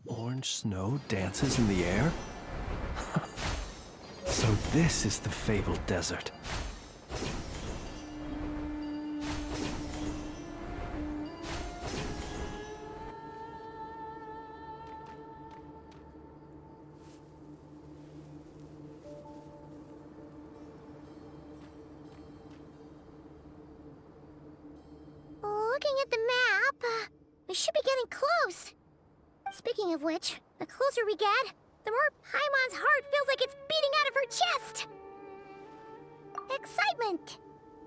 Orange snow dances in the air? So this is the fabled desert. Looking at the map, we should be getting close. Speaking of which, the closer we get, the more Paimon's heart feels like it's beating out of her chest. Excitement!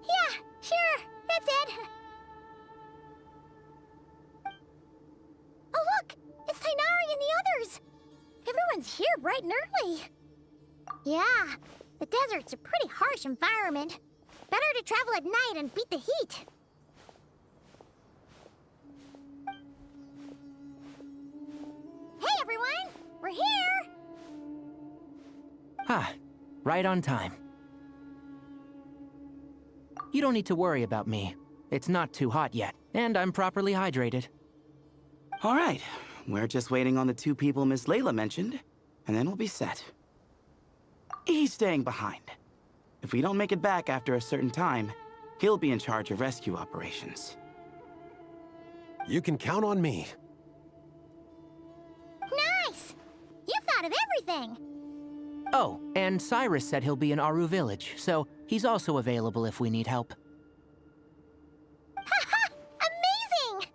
Yeah, sure, that's it. Oh look! It's Tainari and the others! Everyone's here bright and early. Yeah, the desert's a pretty harsh environment. Better to travel at night and beat the heat. Hey everyone! We're here! Ah, right on time. You don't need to worry about me. It's not too hot yet, and I'm properly hydrated. All right, we're just waiting on the two people Miss Layla mentioned, and then we'll be set. He's staying behind. If we don't make it back after a certain time, he'll be in charge of rescue operations. You can count on me. Nice! You thought of everything! Oh, and Cyrus said he'll be in Aru Village, so he's also available if we need help. Haha! Amazing!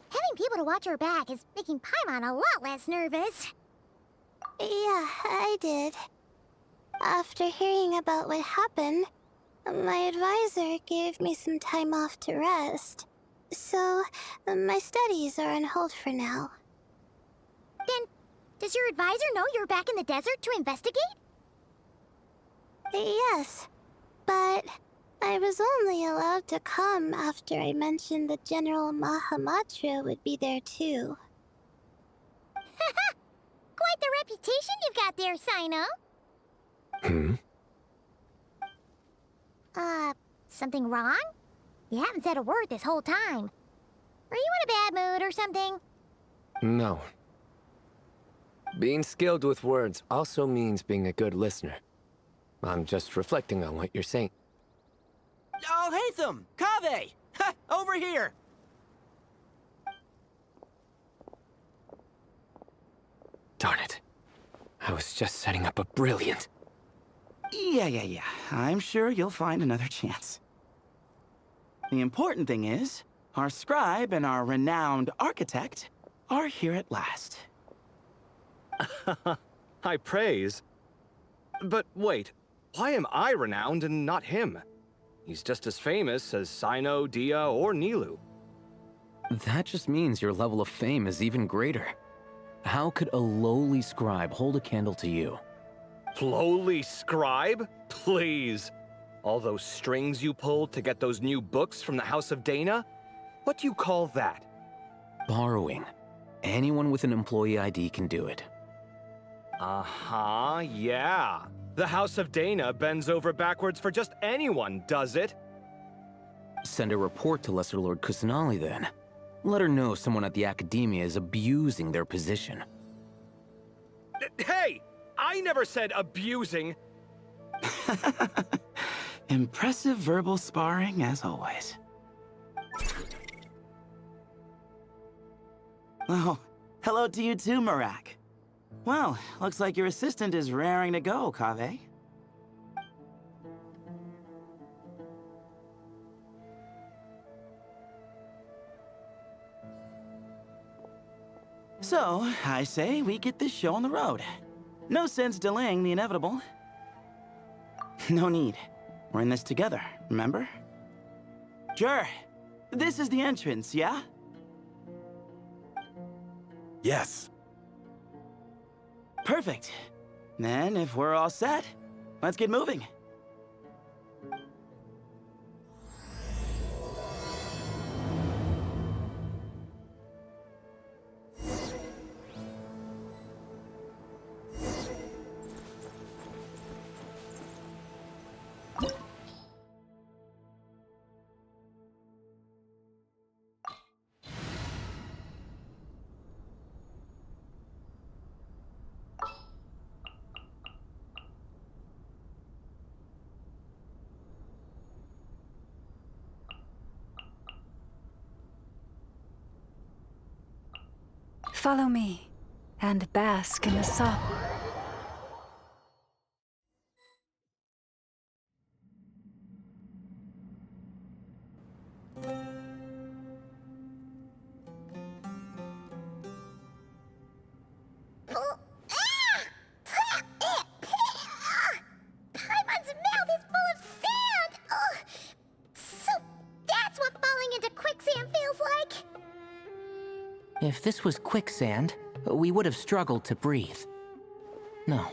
Having people to watch our back is making Paimon a lot less nervous. Yeah, I did. After hearing about what happened, my advisor gave me some time off to rest. So, my studies are on hold for now. Then, does your advisor know you're back in the desert to investigate? Yes, but I was only allowed to come after I mentioned that General Mahamatra would be there too. Haha! Quite the reputation you've got there, Sino. Something wrong? You haven't said a word this whole time. Are you in a bad mood or something? No. Being skilled with words also means being a good listener. I'm just reflecting on what you're saying. Oh, Hatham! Kaveh! Ha! Over here! Darn it. I was just setting up a brilliant... Yeah. I'm sure you'll find another chance. The important thing is, our scribe and our renowned architect are here at last. High praise. But wait, why am I renowned and not him? He's just as famous as Sino, Dia, or Nilu. That just means your level of fame is even greater. How could a lowly scribe hold a candle to you? Lowly scribe? Please. All those strings you pulled to get those new books from the House of Dana? What do you call that? Borrowing. Anyone with an employee ID can do it. Uh-huh, yeah. The House of Dana bends over backwards for just anyone, does it? Send a report to Lesser Lord Kusanali then. Let her know someone at the Academia is abusing their position. Hey! I never said abusing! Impressive verbal sparring, as always. Oh, hello to you too, Marak. Well, looks like your assistant is raring to go, Kaveh. So, I say we get this show on the road. No sense delaying the inevitable. No need. We're in this together, remember? Sure. This is the entrance, yeah? Yes. Perfect. Then, if we're all set, let's get moving. Follow me, and bask in the soft. Paimon's mouth is full of sand! Ugh. So that's what falling into quicksand feels like? If this was quicksand, we would have struggled to breathe. No.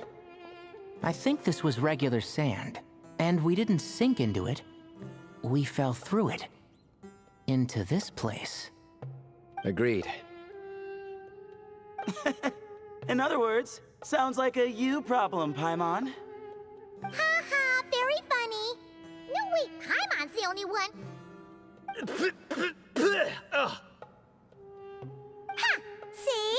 I think this was regular sand, and we didn't sink into it. We fell through it. Into this place. Agreed. In other words, sounds like a you problem, Paimon. Ha ha, very funny. No, wait, Paimon's the only one. Ugh. Ha! See?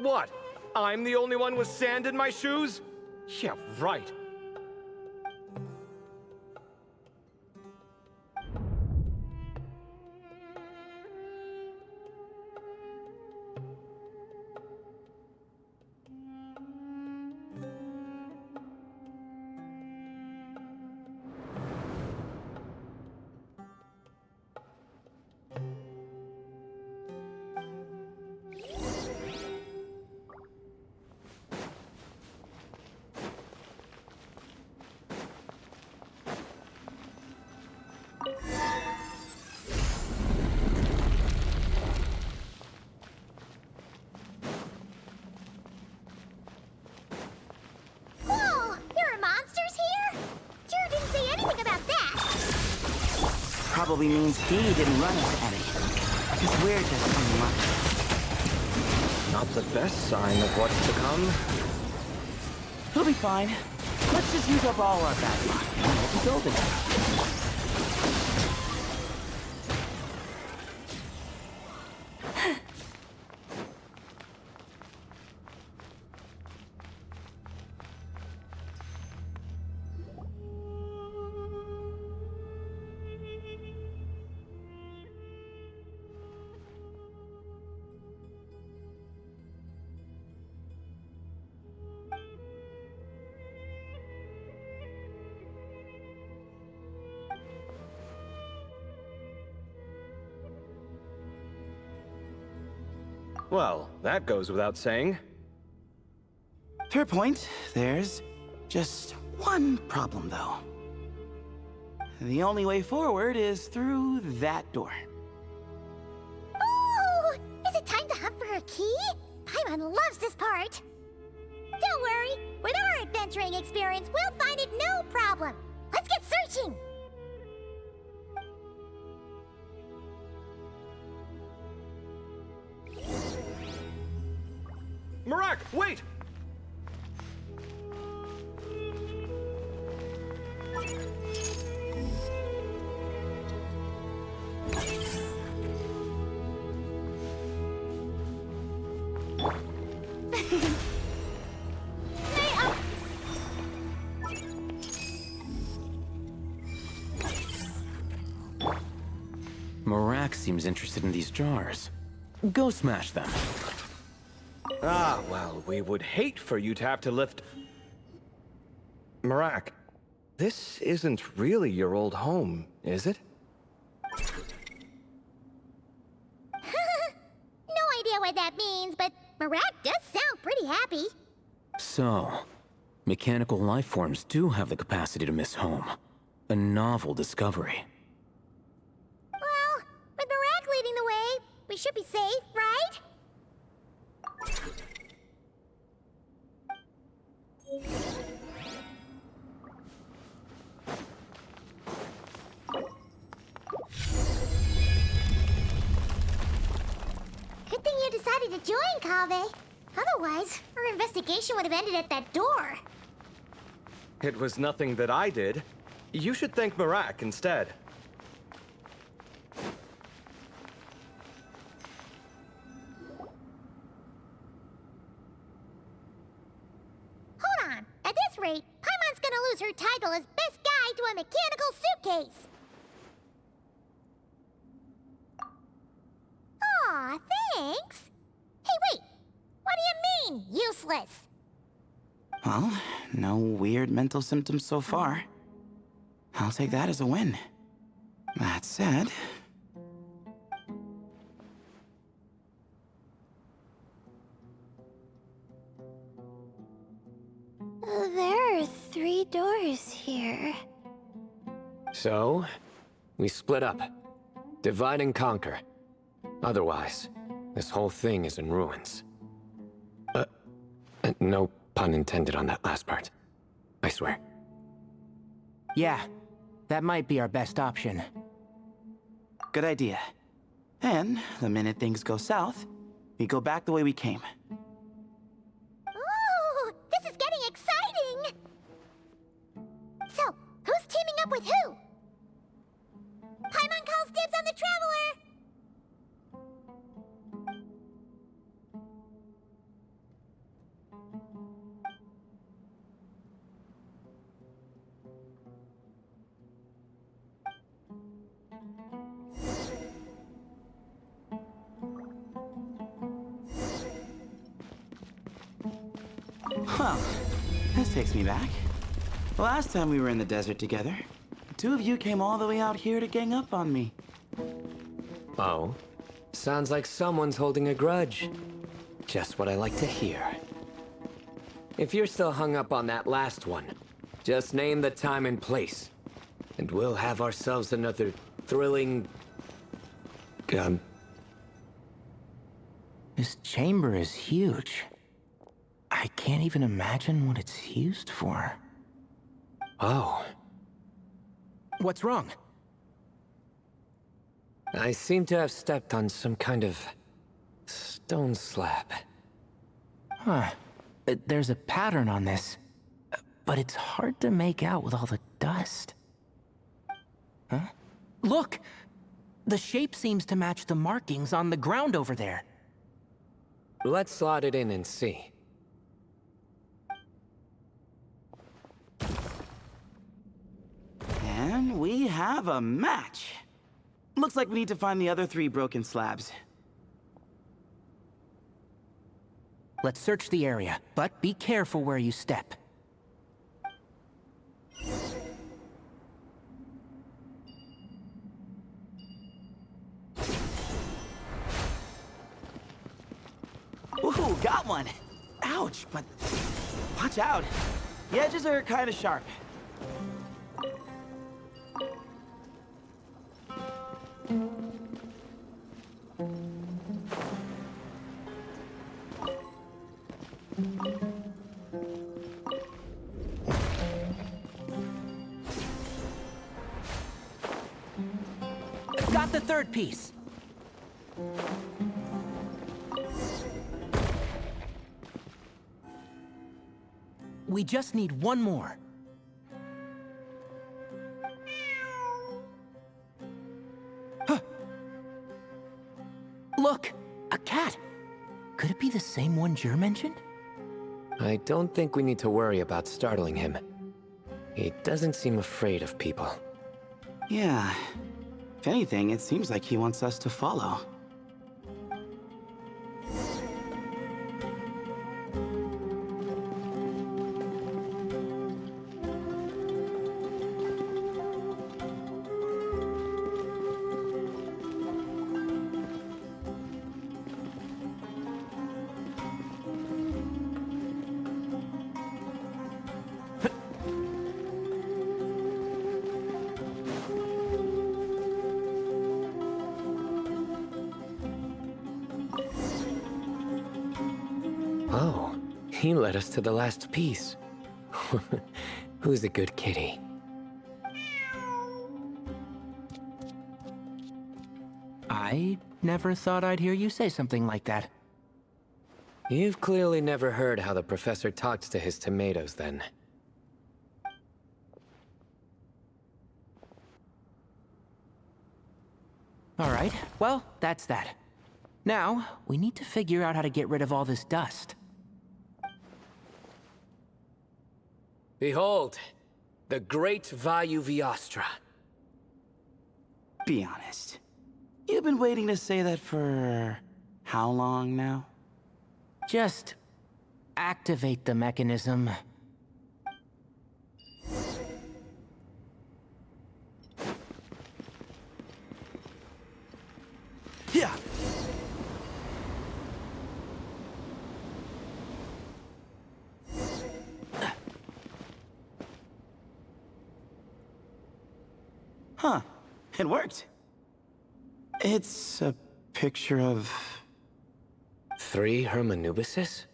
What? I'm the only one with sand in my shoes? Yeah, right. Whoa! There are monsters here? Jiro didn't say anything about that. Probably means he didn't run into any. Because we're just unlucky. Not the best sign of what's to come. He'll be fine. Let's just use up all our bad luck and we'll be golden. Well, that goes without saying. Fair point. There's just one problem, though. The only way forward is through that door. Ooh! Is it time to hunt for a key? Paimon loves this part. Don't worry. With our adventuring experience, we'll find it no problem. Let's get searching! Marak, wait! Marak seems interested in these jars. Go smash them. Ah, well, we would hate for you to have to lift... Marak, this isn't really your old home, is it? No idea what that means, but Marak does sound pretty happy. So, mechanical life forms do have the capacity to miss home. A novel discovery. Well, with Marak leading the way, we should be safe, right? Good thing you decided to join, Kaveh. Otherwise, our investigation would have ended at that door. It was nothing that I did. You should thank Marak instead. Hold on. At this rate, Paimon's gonna lose her title as best guide to a mechanical suitcase. useless. Well, no weird mental symptoms so far. I'll take that as a win. That said... There are 3 doors here. So, we split up. Divide and conquer. Otherwise, this whole thing is in ruins. No pun intended on that last part. I swear. Yeah, that might be our best option. Good idea. And the minute things go south, we go back the way we came. Ooh, this is getting exciting! So, who's teaming up with who? Paimon calls dibs on the Traveler! Well, this takes me back. The last time we were in the desert together, the 2 of you came all the way out here to gang up on me. Oh? Sounds like someone's holding a grudge. Just what I like to hear. If you're still hung up on that last one, just name the time and place. And we'll have ourselves another thrilling... This chamber is huge. I can't even imagine what it's used for. Oh. What's wrong? I seem to have stepped on some kind of... stone slab. Huh. There's a pattern on this, but it's hard to make out with all the dust. Huh? Look! The shape seems to match the markings on the ground over there. Let's slot it in and see. And we have a match. Looks like we need to find the other 3 broken slabs. Let's search the area, but be careful where you step. Ooh, got one! Ouch, but watch out. The edges are kind of sharp. Got the 3rd piece. We just need one more. Huh. Look, a cat. Could it be the same one Jer mentioned? I don't think we need to worry about startling him. He doesn't seem afraid of people. Yeah. If anything, it seems like he wants us to follow. Oh, he led us to the last piece. Who's a good kitty? I never thought I'd hear you say something like that. You've clearly never heard how the professor talks to his tomatoes, then. All right, well, that's that. Now, we need to figure out how to get rid of all this dust. Behold, the great Vayu Viastra. Be honest. You've been waiting to say that for... how long now? Just activate the mechanism. Yeah. Huh. It worked. It's a picture of... 3 Hermanubises?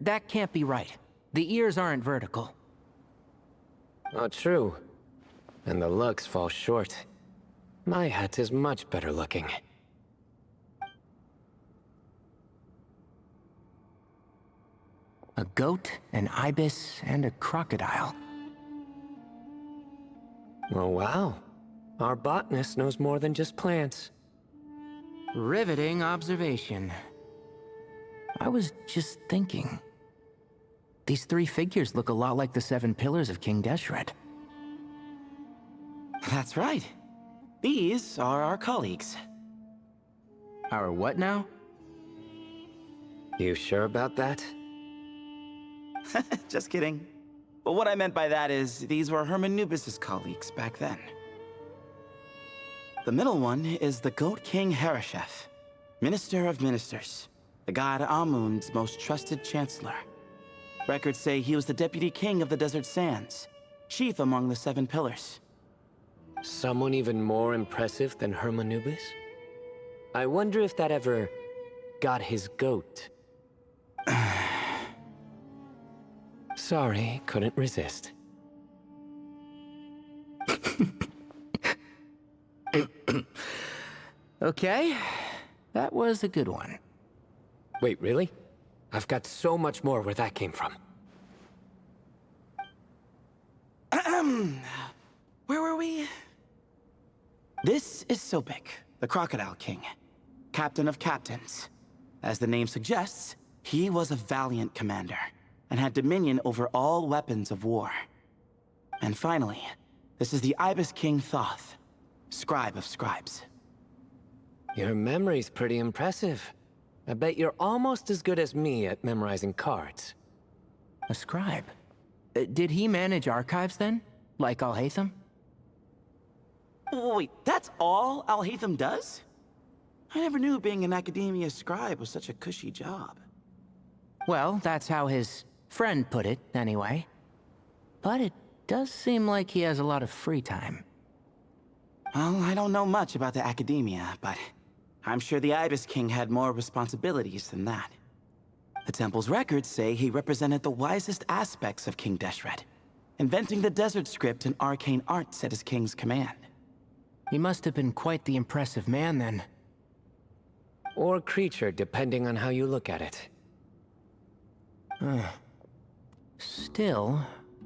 That can't be right. The ears aren't vertical. Oh, true. And the looks fall short. My hat is much better looking. A goat, an ibis, and a crocodile. Oh, wow. Our botanist knows more than just plants. Riveting observation. I was just thinking. These 3 figures look a lot like the 7 pillars of King Deshret. That's right. These are our colleagues. Our what now? You sure about that? Just kidding. But what I meant by that is, these were Hermanubis' colleagues back then. The middle one is the Goat King Harashef, Minister of Ministers, the god Amun's most trusted chancellor. Records say he was the deputy king of the Desert Sands, chief among the 7 pillars. Someone even more impressive than Hermanubis? I wonder if that ever got his goat. Sorry, couldn't resist. Okay, that was a good one. Wait, really? I've got so much more where that came from. Where were we? This is Sobek, the Crocodile King, captain of captains. As the name suggests, he was a valiant commander and had dominion over all weapons of war. And finally, this is the Ibis King Thoth, scribe of scribes. Your memory's pretty impressive. I bet you're almost as good as me at memorizing cards. A scribe. Did he manage archives then? Like Alhaitham? Wait, that's all Alhaitham does? I never knew being an academia scribe was such a cushy job. Well, that's how his friend put it, anyway. But it does seem like he has a lot of free time. Well, I don't know much about the academia, but I'm sure the Ibis King had more responsibilities than that. The temple's records say he represented the wisest aspects of King Deshret, inventing the desert script and arcane arts at his king's command. He must have been quite the impressive man then. Or creature, depending on how you look at it. Still,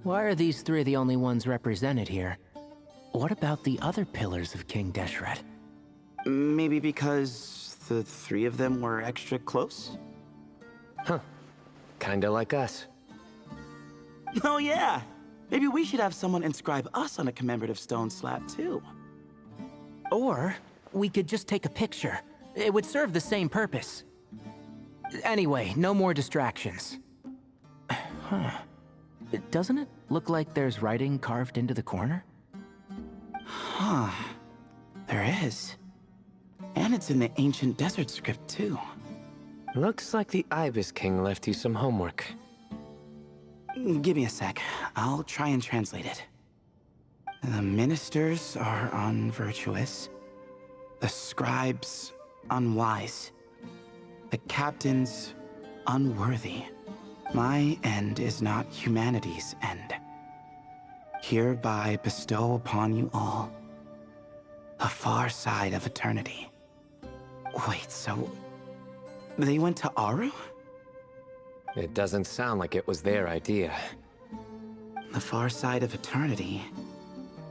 why are these 3 the only ones represented here? What about the other pillars of King Deshret? Maybe because the 3 of them were extra close? Huh. Kinda like us. Oh yeah! Maybe we should have someone inscribe us on a commemorative stone slab too. Or, we could just take a picture. It would serve the same purpose. Anyway, no more distractions. Huh. Doesn't it look like there's writing carved into the corner? Huh. There is. And it's in the ancient desert script too. Looks like the Ibis King left you some homework. Give me a sec. I'll try and translate it. The ministers are unvirtuous. The scribes, unwise. The captains, unworthy. My end is not humanity's end. Hereby bestow upon you all the far side of eternity. Wait, so they went to Aru? It doesn't sound like it was their idea. The far side of eternity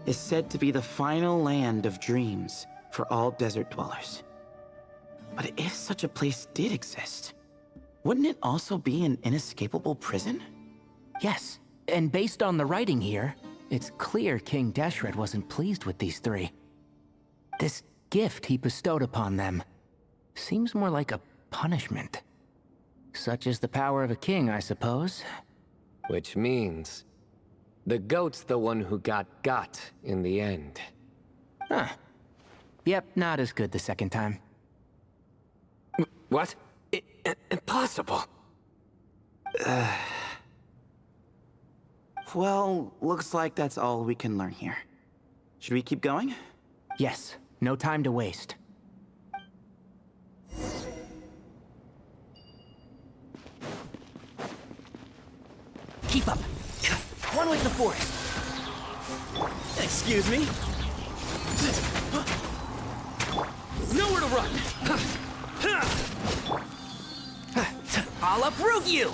is said to be the final land of dreams for all desert dwellers. But if such a place did exist, wouldn't it also be an inescapable prison? Yes, and based on the writing here, it's clear King Deshret wasn't pleased with these 3. This gift he bestowed upon them seems more like a punishment. Such is the power of a king, I suppose. Which means the goat's the one who got in the end. Huh. Yep, not as good the second time. What? Impossible. Well, looks like that's all we can learn here. Should we keep going? Yes, no time to waste. Keep up. One with the force. Excuse me? Nowhere to run! I'll uproot you!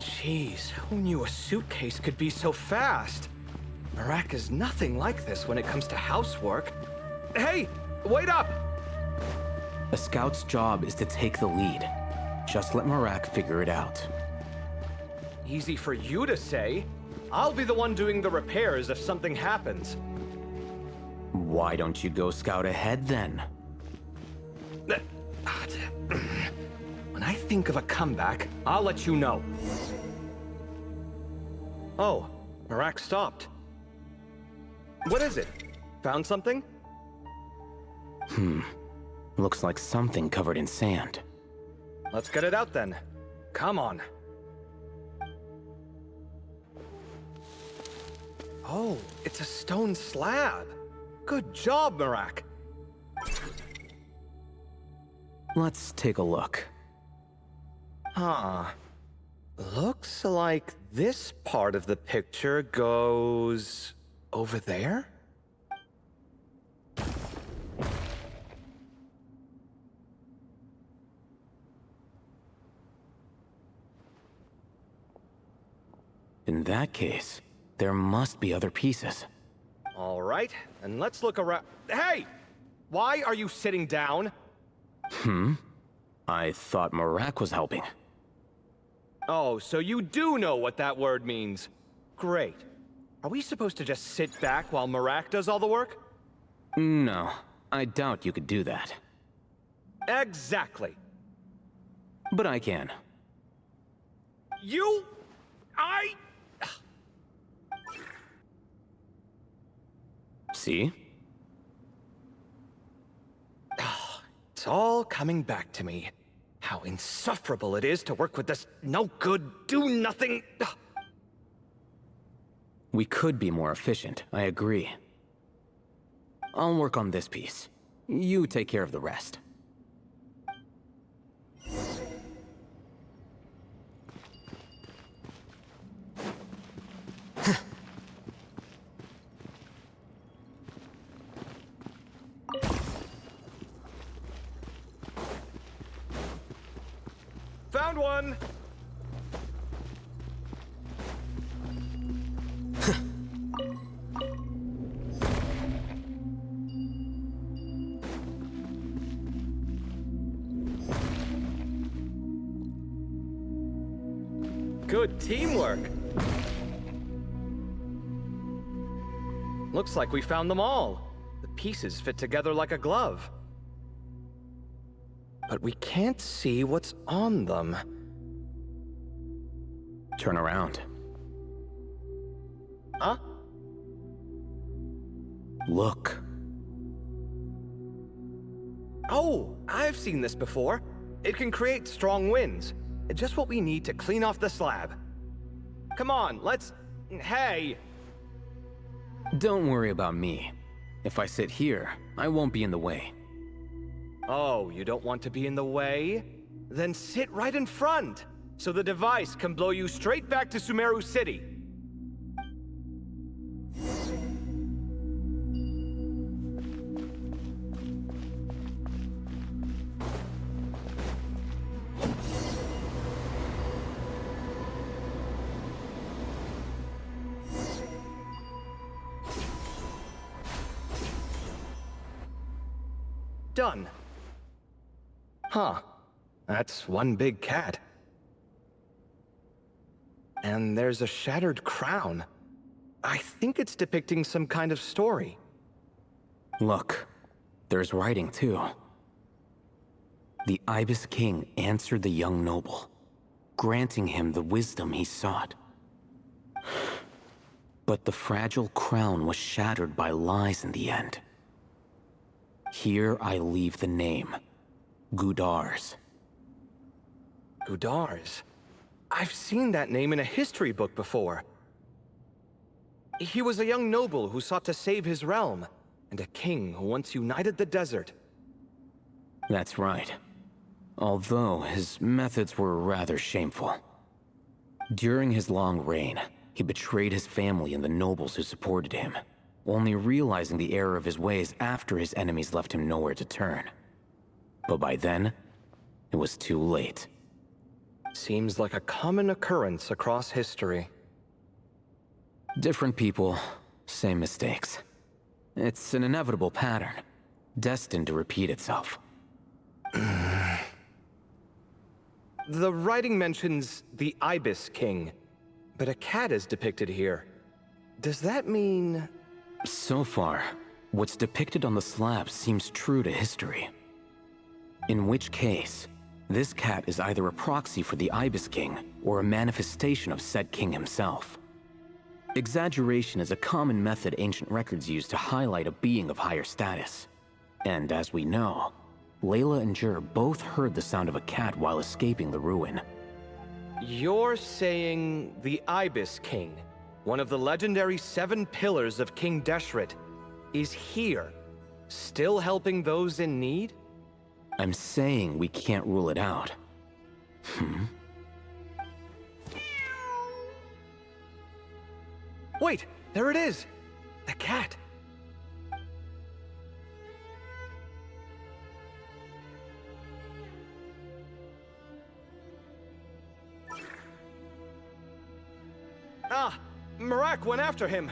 Jeez, who knew a suitcase could be so fast? Marak is nothing like this when it comes to housework. Hey, wait up! A scout's job is to take the lead. Just let Marak figure it out. Easy for you to say. I'll be the one doing the repairs if something happens. Why don't you go scout ahead then? When I think of a comeback, I'll let you know. Oh, Marak stopped. What is it? Found something? Looks like something covered in sand. Let's get it out then. Come on. Oh, it's a stone slab. Good job, Marak. Let's take a look. Huh. Looks like this part of the picture goes over there? In that case, there must be other pieces. All right, and let's look around. Hey! Why are you sitting down? I thought Marak was helping. Oh, so you do know what that word means. Great. Are we supposed to just sit back while Marak does all the work? No, I doubt you could do that. Exactly. But I can. See? It's all coming back to me. How insufferable it is to work with this no-good, do-nothing... We could be more efficient, I agree. I'll work on this piece. You take care of the rest. Found one! Good teamwork. Looks like we found them all. The pieces fit together like a glove. But we can't see what's on them. Turn around. Huh? Look. Oh, I've seen this before. It can create strong winds. Just what we need to clean off the slab. Come on, let's... Hey! Don't worry about me. If I sit here, I won't be in the way. Oh, you don't want to be in the way? Then sit right in front, so the device can blow you straight back to Sumeru City. done. Huh. That's one big cat. And there's a shattered crown. I think it's depicting some kind of story. Look, there's writing too. The Ibis King answered the young noble, granting him the wisdom he sought. But the fragile crown was shattered by lies in the end. Here I leave the name, Gudars. Gudars. I've seen that name in a history book before. He was a young noble who sought to save his realm, and a king who once united the desert. That's right. Although his methods were rather shameful. During his long reign, he betrayed his family and the nobles who supported him, only realizing the error of his ways after his enemies left him nowhere to turn. But by then, it was too late. Seems like a common occurrence across history. Different people, same mistakes. It's an inevitable pattern, destined to repeat itself. The writing mentions the Ibis King, but a cat is depicted here. Does that mean... So far, what's depicted on the slab seems true to history. In which case, this cat is either a proxy for the Ibis King or a manifestation of said king himself. Exaggeration is a common method ancient records use to highlight a being of higher status. And as we know, Layla and Jur both heard the sound of a cat while escaping the ruin. You're saying the Ibis King, one of the legendary 7 pillars of King Deshret, is here, still helping those in need? I'm saying we can't rule it out. Wait, there it is! The cat! Ah! Marak went after him!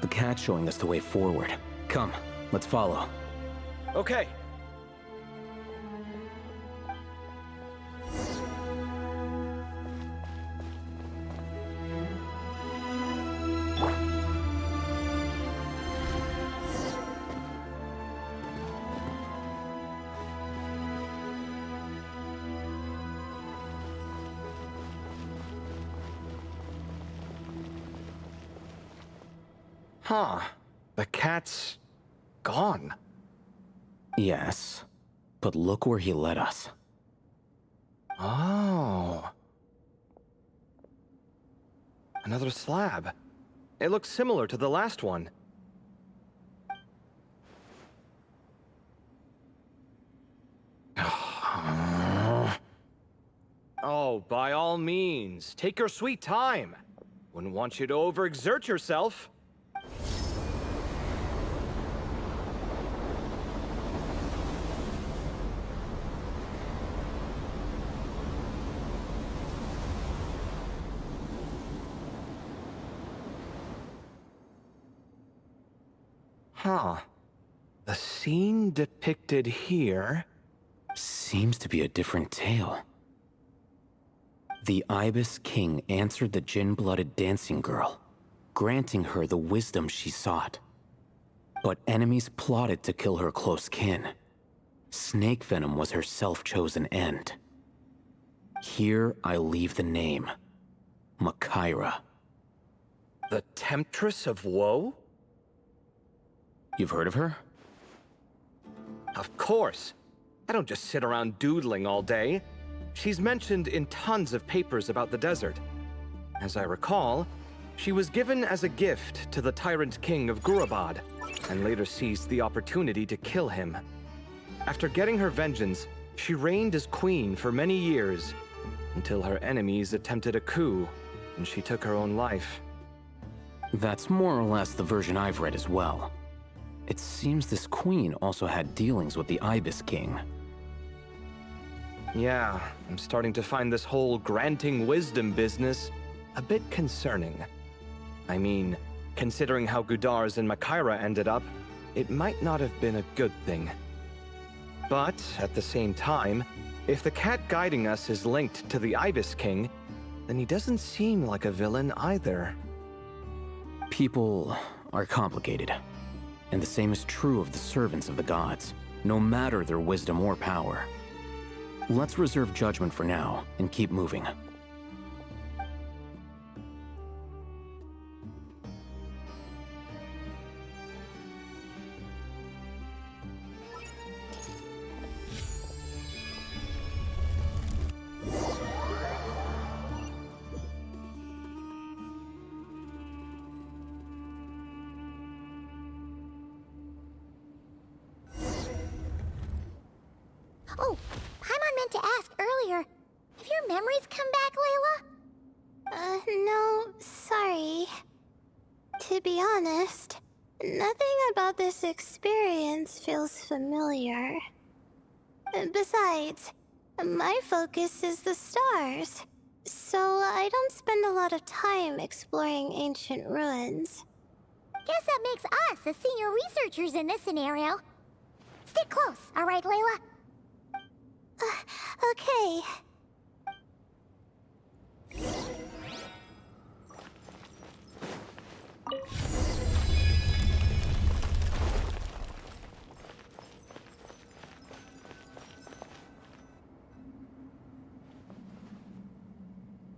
The cat's showing us the way forward. Come, let's follow. Okay. Huh. The cat's... gone. Yes, but look where he led us. Oh. Another slab. It looks similar to the last one. Oh, by all means, take your sweet time. Wouldn't want you to overexert yourself. Huh. The scene depicted here... Seems to be a different tale. The Ibis King answered the Jinn-blooded dancing girl, granting her the wisdom she sought. But enemies plotted to kill her close kin. Snake venom was her self-chosen end. Here I leave the name, Makaira. The Temptress of Woe? You've heard of her? Of course. I don't just sit around doodling all day. She's mentioned in tons of papers about the desert. As I recall, she was given as a gift to the tyrant king of Gurabad, and later seized the opportunity to kill him. After getting her vengeance, she reigned as queen for many years, until her enemies attempted a coup, and she took her own life. That's more or less the version I've read as well. It seems this queen also had dealings with the Ibis King. Yeah, I'm starting to find this whole granting wisdom business a bit concerning. I mean, considering how Gudars and Makaira ended up, it might not have been a good thing. But, at the same time, if the cat guiding us is linked to the Ibis King, then he doesn't seem like a villain either. People are complicated, and the same is true of the servants of the gods, no matter their wisdom or power. Let's reserve judgment for now and keep moving. Oh, Paimon meant to ask earlier. Have your memories come back, Layla? No, sorry. To be honest, nothing about this experience feels familiar. Besides, my focus is the stars, so I don't spend a lot of time exploring ancient ruins. Guess that makes us the senior researchers in this scenario. Stick close, all right, Layla? Okay.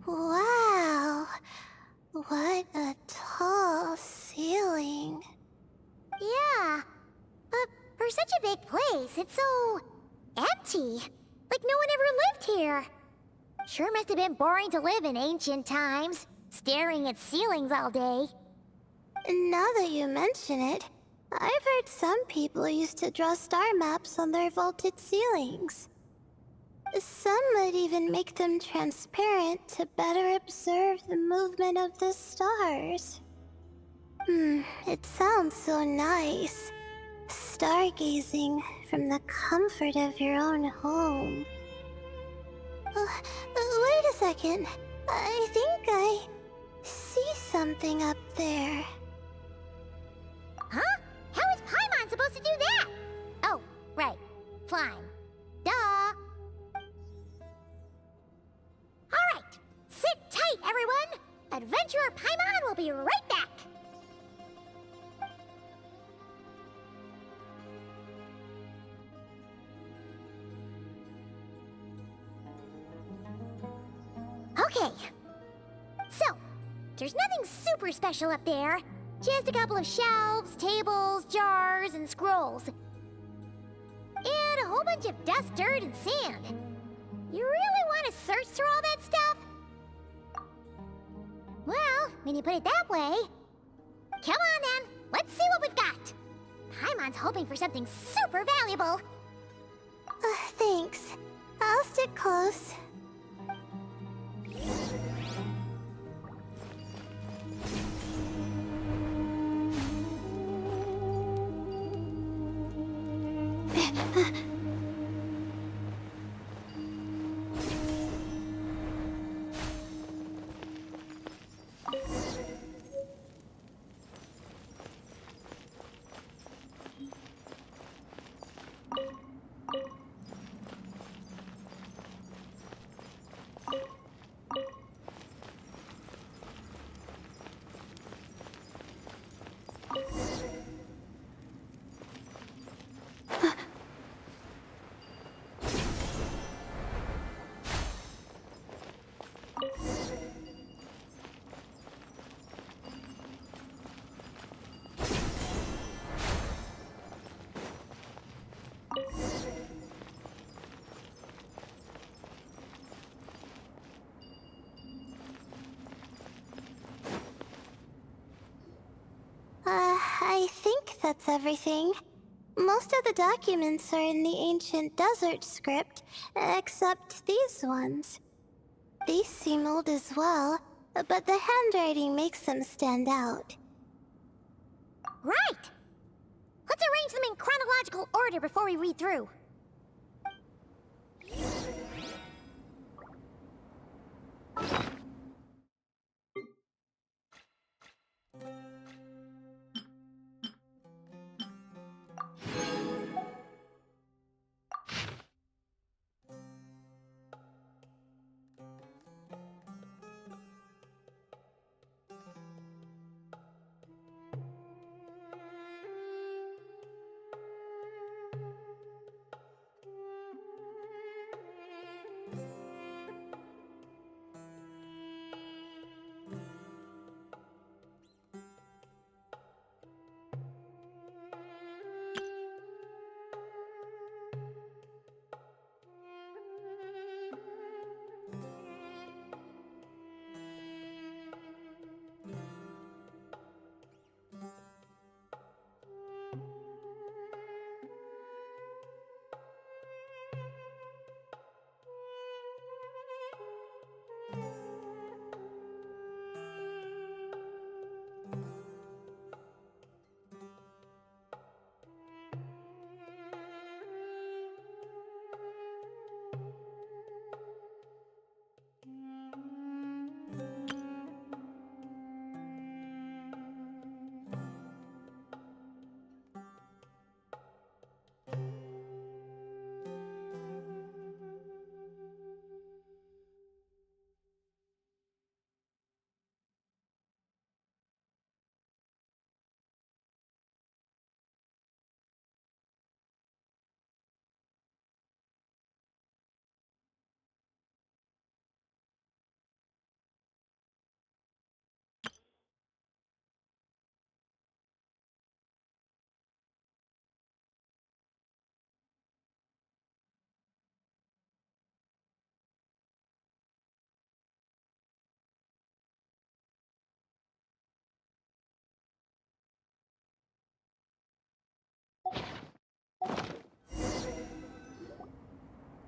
Wow. What a tall ceiling. Yeah, but for such a big place, it's so empty. Like no one ever lived here. Sure must have been boring to live in ancient times, staring at ceilings all day. Now that you mention it, I've heard some people used to draw star maps on their vaulted ceilings. Some might even make them transparent to better observe the movement of the stars. It sounds so nice. Stargazing from the comfort of your own home. Wait a second. I think I see something up there. Huh? How is Paimon supposed to do that? Oh, right. Flying. Duh. Alright. Sit tight, everyone. Adventurer Paimon will be right back. Okay. So, there's nothing super special up there. Just a couple of shelves, tables, jars, and scrolls. And a whole bunch of dust, dirt, and sand. You really want to search through all that stuff? Well, when you put it that way... Come on then, let's see what we've got. Paimon's hoping for something super valuable. Thanks. I'll stick close. I think that's everything. Most of the documents are in the ancient desert script, except these ones. These seem old as well, but the handwriting makes them stand out. Right! Let's arrange them in chronological order before we read through.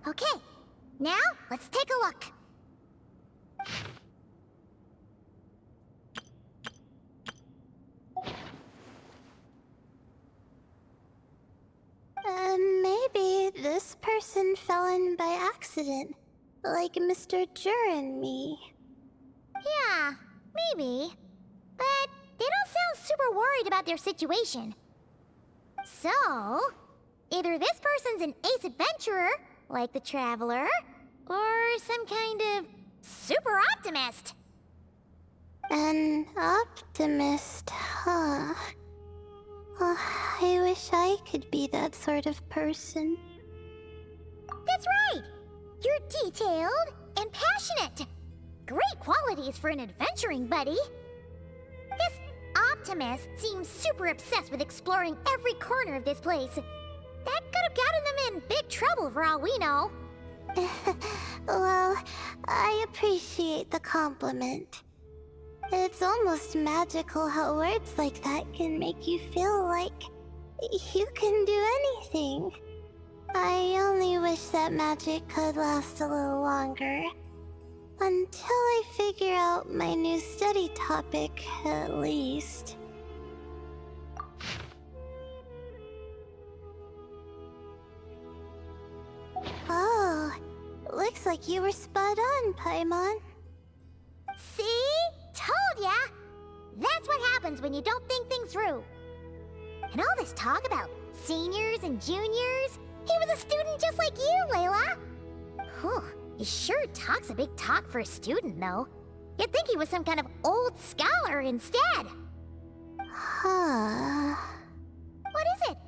Okay, now let's take a look. Maybe this person fell in by accident, like Mr. Jur and me. Yeah, maybe. But they don't sound super worried about their situation. So, either this person's an ace adventurer, like the Traveler, or some kind of super optimist. An optimist, huh? Oh, I wish I could be that sort of person. That's right! You're detailed and passionate. Great qualities for an adventuring buddy. This optimist seems super obsessed with exploring every corner of this place. That could have gotten them in big trouble for all we know. Well, I appreciate the compliment. It's almost magical how words like that can make you feel like you can do anything. I only wish that magic could last a little longer. Until I figure out my new study topic, at least. Oh, looks like you were spot on, Paimon. See? Told ya! That's what happens when you don't think things through. And all this talk about seniors and juniors, he was a student just like you, Layla. Whew, he sure talks a big talk for a student, though. You'd think he was some kind of old scholar instead. Huh. What is it?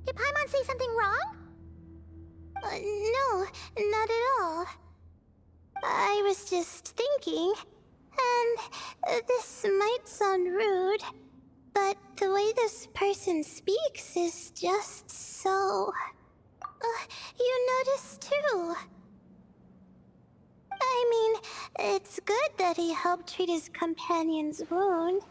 Did Paimon say something wrong? No, not at all. I was just thinking, and this might sound rude, but the way this person speaks is just so... you notice too. I mean, it's good that he helped treat his companion's wound,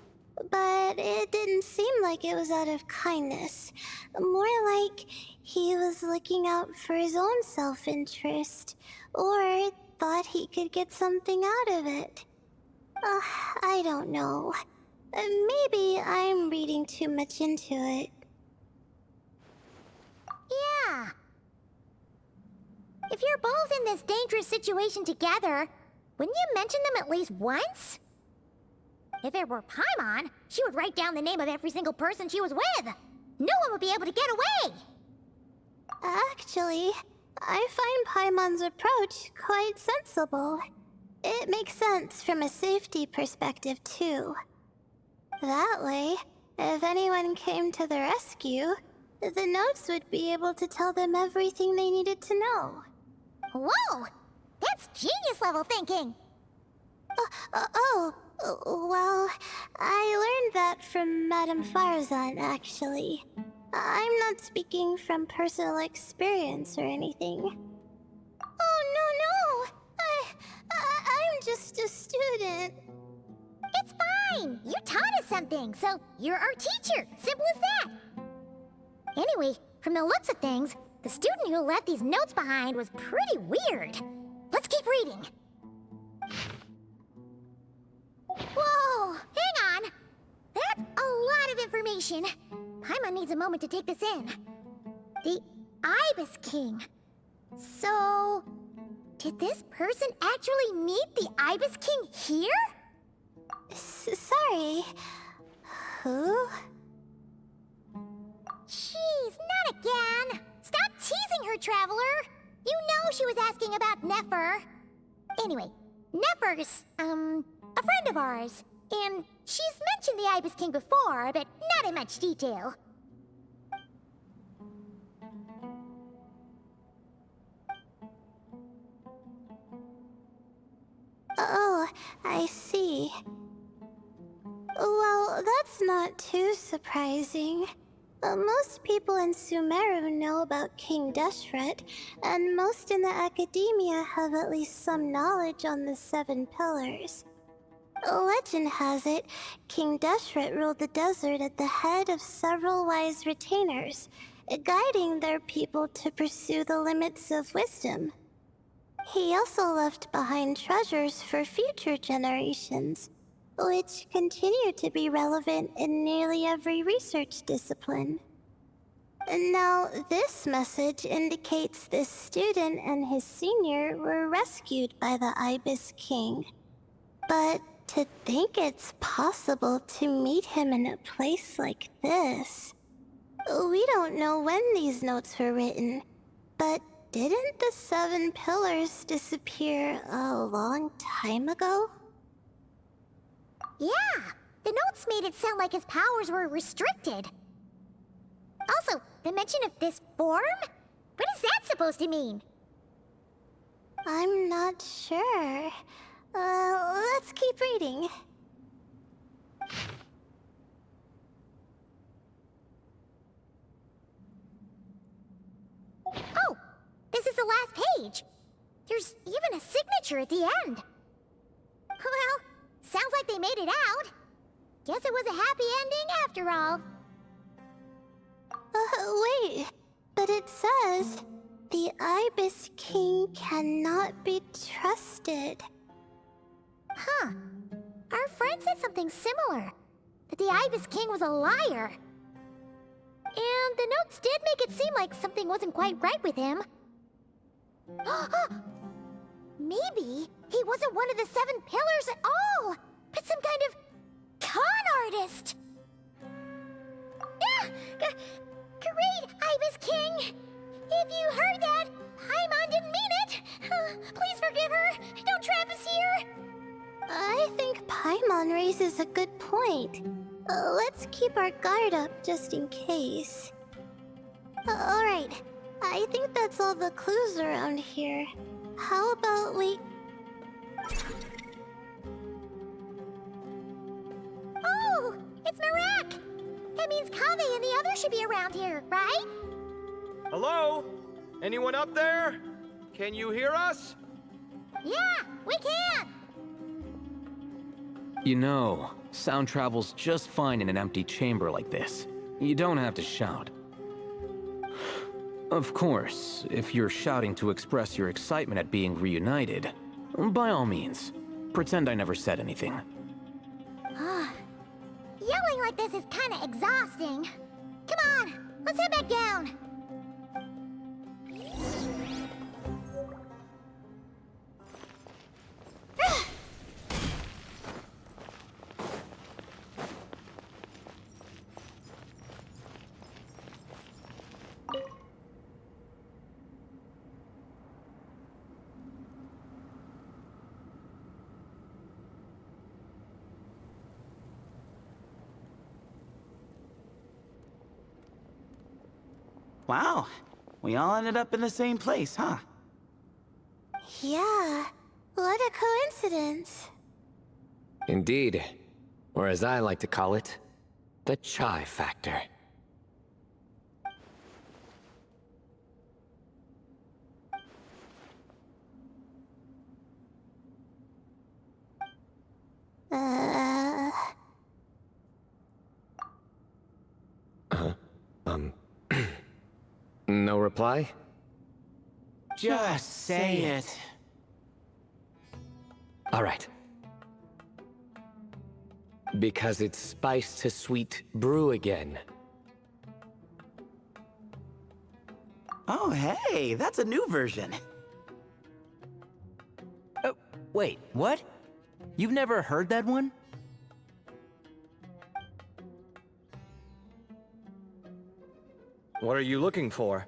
but it didn't seem like it was out of kindness. More like he was looking out for his own self-interest, or thought he could get something out of it. I don't know. Maybe I'm reading too much into it. Yeah. If you're both in this dangerous situation together, wouldn't you mention them at least once? If it were Paimon, she would write down the name of every single person she was with. No one would be able to get away. Actually, I find Paimon's approach quite sensible. It makes sense from a safety perspective, too. That way, if anyone came to the rescue, the notes would be able to tell them everything they needed to know. Whoa! That's genius-level thinking! Well, I learned that from Madame Farzan, actually. I'm not speaking from personal experience or anything. Oh, no! I'm just a student. It's fine! You taught us something, so you're our teacher. Simple as that. Anyway, from the looks of things, the student who left these notes behind was pretty weird. Let's keep reading. Whoa! Hang on! That's a lot of information. Paimon needs a moment to take this in. The Ibis King. So... did this person actually meet the Ibis King here? Sorry. Who? Jeez, not again! Stop teasing her, Traveler! You know she was asking about Nefer. Anyway, Nefer's, a friend of ours. And she's mentioned the Ibis King before, but not in much detail. Oh, I see. Well, that's not too surprising. Most people in Sumeru know about King Deshret, and most in the academia have at least some knowledge on the Seven Pillars. Legend has it, King Deshret ruled the desert at the head of several wise retainers, guiding their people to pursue the limits of wisdom. He also left behind treasures for future generations, which continue to be relevant in nearly every research discipline. Now, this message indicates this student and his senior were rescued by the Ibis King. But to think it's possible to meet him in a place like this... We don't know when these notes were written, but didn't the 7 pillars disappear a long time ago? Yeah, the notes made it sound like his powers were restricted. Also, the mention of this form? What is that supposed to mean? I'm not sure. Let's keep reading. Oh, this is the last page. There's even a signature at the end. Well, sounds like they made it out. Guess it was a happy ending after all. Wait, but it says, the Ibis King cannot be trusted. Huh. Our friend said something similar. That the Ibis King was a liar. And the notes did make it seem like something wasn't quite right with him. Maybe he wasn't one of the 7 pillars at all, but some kind of con artist. Great, Ibis King! If you heard that, Paimon didn't mean it! Please forgive her! Don't trap us here! I think Paimon raises a good point. Let's keep our guard up just in case. Alright, I think that's all the clues around here. How about we... Oh, it's Marak! That means Kave and the others should be around here, right? Hello? Anyone up there? Can you hear us? Yeah, we can! You know, sound travels just fine in an empty chamber like this. You don't have to shout. Of course, if you're shouting to express your excitement at being reunited, by all means, pretend I never said anything. Yelling like this is kinda exhausting. Come on, let's head back down. Wow, we all ended up in the same place, huh? Yeah, what a coincidence. Indeed. Or as I like to call it, the chai factor. No reply? Just say it. All right. Because it's spice to sweet brew again. Oh, hey, that's a new version. Oh, wait, what? You've never heard that one? What are you looking for?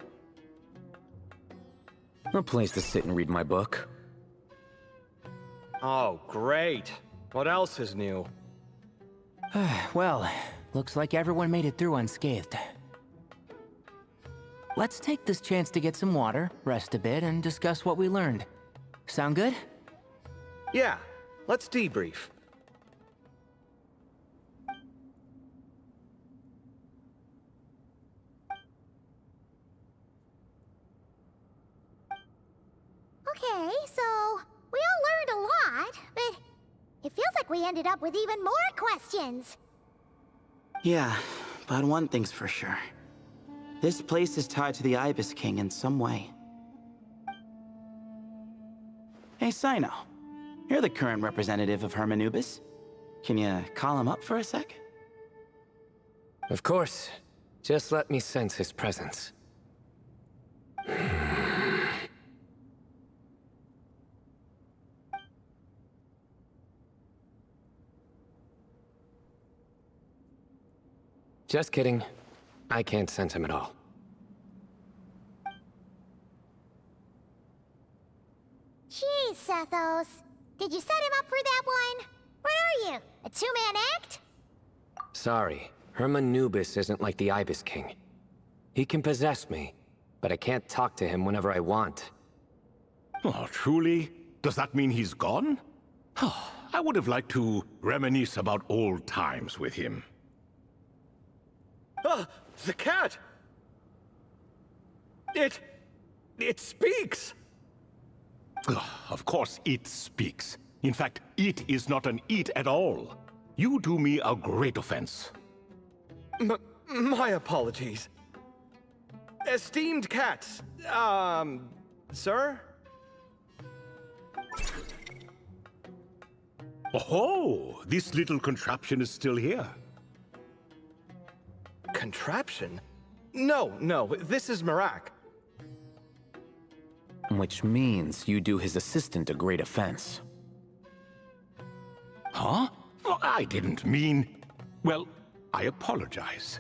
A place to sit and read my book. Oh, great. What else is new? Well, looks like everyone made it through unscathed. Let's take this chance to get some water, rest a bit, and discuss what we learned. Sound good? Yeah, let's debrief. Okay, so we all learned a lot, but it feels like we ended up with even more questions. Yeah, but one thing's for sure. This place is tied to the Ibis King in some way. Hey, Sino. You're the current representative of Hermanubis. Can you call him up for a sec? Of course. Just let me sense his presence. Just kidding. I can't sense him at all. Jeez, Sethos. Did you set him up for that one? What are you, a two-man act? Sorry, Hermanubis isn't like the Ibis King. He can possess me, but I can't talk to him whenever I want. Oh, truly? Does that mean he's gone? Oh, I would have liked to reminisce about old times with him. Ah, the cat! It speaks! Ugh, of course it speaks. In fact, it is not an it at all. You do me a great offense. My apologies. Esteemed cats, sir? Oh, this little contraption is still here. Contraption? No, this is Marak. Which means you do his assistant a great offense. Huh? Well, I didn't mean... Well, I apologize.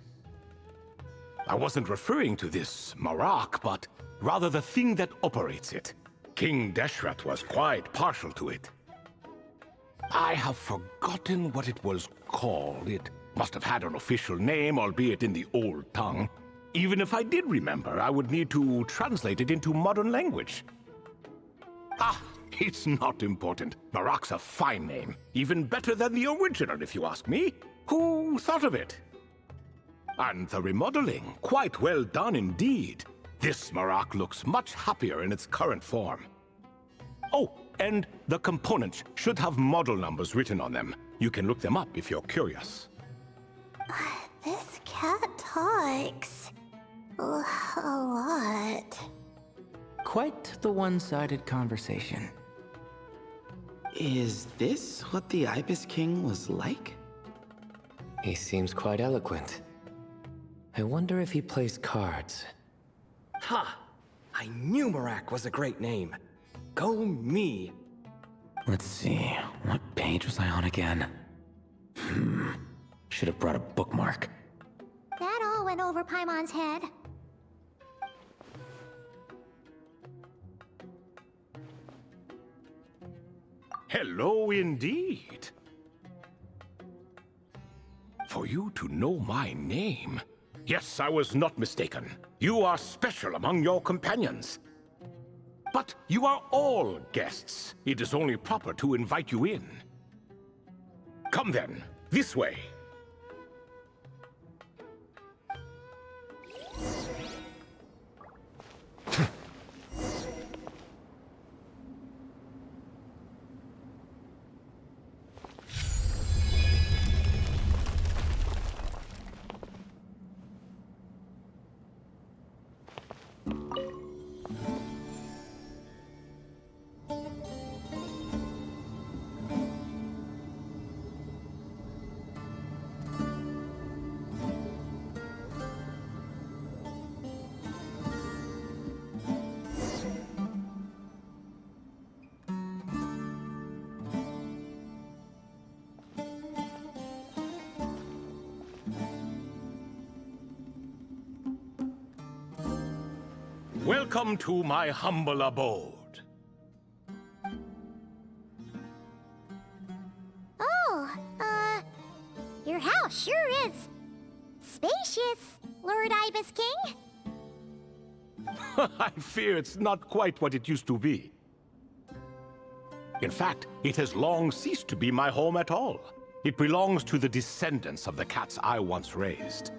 I wasn't referring to this Marak, but rather the thing that operates it. King Deshret was quite partial to it. I have forgotten what it was called. It must have had an official name, albeit in the old tongue. Even if I did remember, I would need to translate it into modern language. Ah, it's not important. Marak's a fine name. Even better than the original, if you ask me. Who thought of it? And the remodeling, quite well done indeed. This Marak looks much happier in its current form. Oh, and the components should have model numbers written on them. You can look them up if you're curious. This cat talks a lot. Quite the one-sided conversation. Is this what the Ibis King was like? He seems quite eloquent. I wonder if he plays cards. Ha! I knew Marak was a great name. Go me! Let's see, what page was I on again? Should have brought a bookmark. That all went over Paimon's head. Hello indeed. For you to know my name? Yes, I was not mistaken. You are special among your companions. But you are all guests. It is only proper to invite you in. Come then, this way. Welcome to my humble abode. Oh, your house sure is spacious, Lord Ibis King. I fear it's not quite what it used to be. In fact, it has long ceased to be my home at all. It belongs to the descendants of the cats I once raised.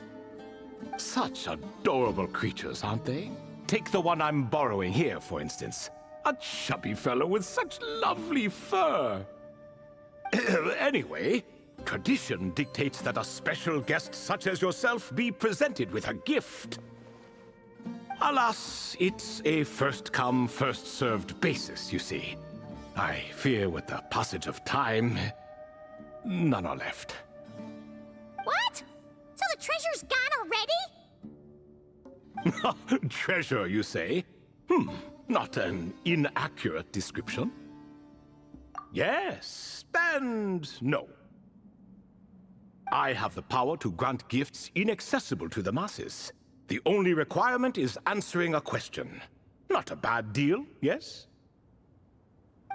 Such adorable creatures, aren't they? Take the one I'm borrowing here, for instance. A chubby fellow with such lovely fur. Anyway, tradition dictates that a special guest such as yourself be presented with a gift. Alas, it's a first-come, first-served basis, you see. I fear with the passage of time, none are left. What? So the treasure's gone already? Treasure, you say? Not an inaccurate description. Yes, and no. I have the power to grant gifts inaccessible to the masses. The only requirement is answering a question. Not a bad deal, yes?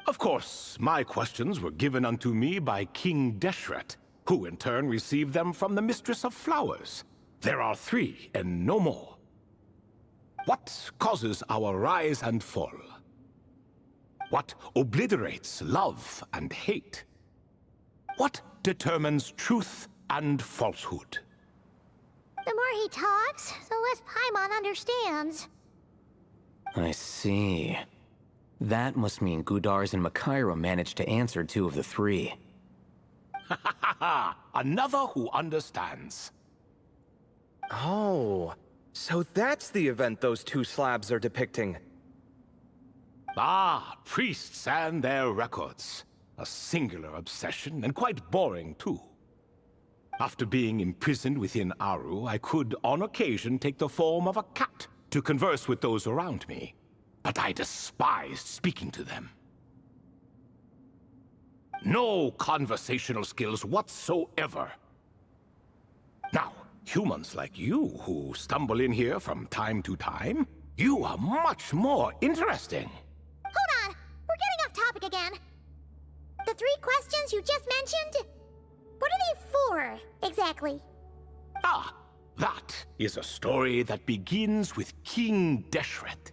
Of course, my questions were given unto me by King Deshret, who in turn received them from the Mistress of Flowers. There are 3, and no more. What causes our rise and fall? What obliterates love and hate? What determines truth and falsehood? The more he talks, the less Paimon understands. I see. That must mean Gudars and Makaira managed to answer 2 of the 3. Another who understands. Oh, so that's the event those 2 slabs are depicting. Ah, priests and their records. A singular obsession, and quite boring too. After being imprisoned within Aru, I could, on occasion, take the form of a cat to converse with those around me. But I despised speaking to them. No conversational skills whatsoever. Now, humans like you who stumble in here from time to time, you are much more interesting. Hold on! We're getting off topic again. The 3 questions you just mentioned? What are they for, exactly? Ah, that is a story that begins with King Deshret.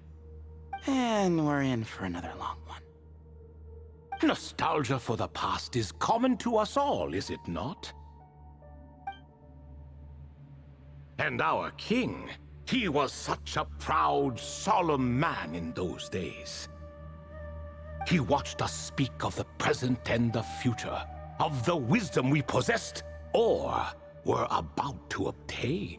And we're in for another long one. Nostalgia for the past is common to us all, is it not? And our king, he was such a proud, solemn man in those days. He watched us speak of the present and the future, of the wisdom we possessed or were about to obtain.